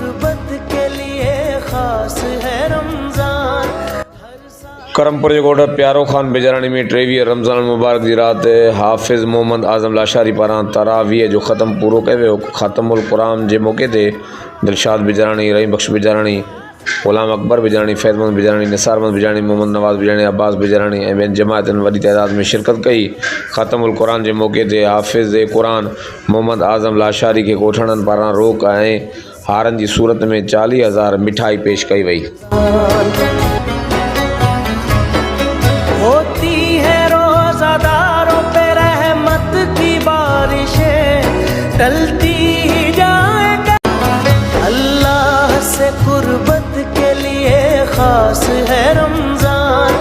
قربت کے لیے خاص ہے رمضان. کرم پور کوٹ پیارو خان بجرانی میں 23 رمضان مبارک دی رات حافظ محمد اعظم لاشاری پاران تراویح جو ختم پورو کئے ویو. ختم القرآن جے موقع تے دلشاد بجرانی، رحیم بخش بجرانی، غلام اکبر بجرانی، فیض مند بجرانی، نثار مند بجرانی، محمد نواز بجرانی، عباس بجرانی اے جماعت وڈی تعداد میں شرکت کئی. ختم القرآن جے موقع تے حافظ قرآن محمد اعظم لاشاری کے کوٹھڑن پاران روک آئیں ہارن جی صورت میں 40,000 مٹھائی پیش کئی وئی. ہوتی ہے روزہ داروں پہ رحمت کی بارشیں، ٹلتی ہی جائے گا. اللہ سے قربت کے لیے خاص ہے رمضان،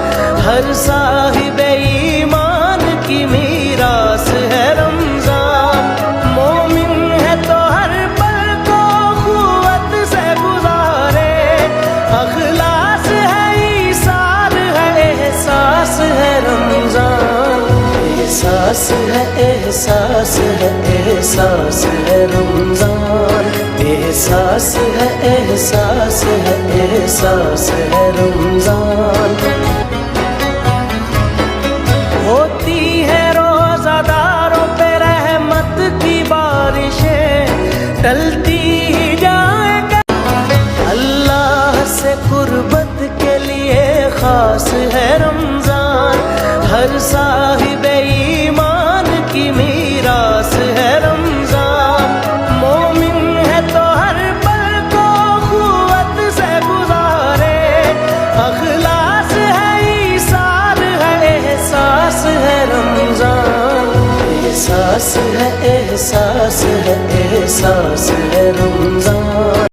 ہر صاحب ایمان کی میراث ہے رمضان. مومن ہے تو ہر پل کو قوت سے گزارے، اخلاص ہے ایثار ہے احساس ہے رمضان. احساس ہے احساس ہے احساس ہے رمضان. احساس ہے احساس ہے احساس ہے رمضان. ہوتی ہے روزہ داروں پہ رحمت کی بارشیں، ٹلتی ہی جائے گا. اللہ سے قربت کے لیے خاص ہے رمضان، ہر صاحب ایمان کی میراث ہے رمضان. مومن ہے تو ہر پل کو قوت سے گزارے، اخلاص ہے ایثار ہے احساس ہے رمضان. احساس ہے احساس ہے احساس ہے رمضان.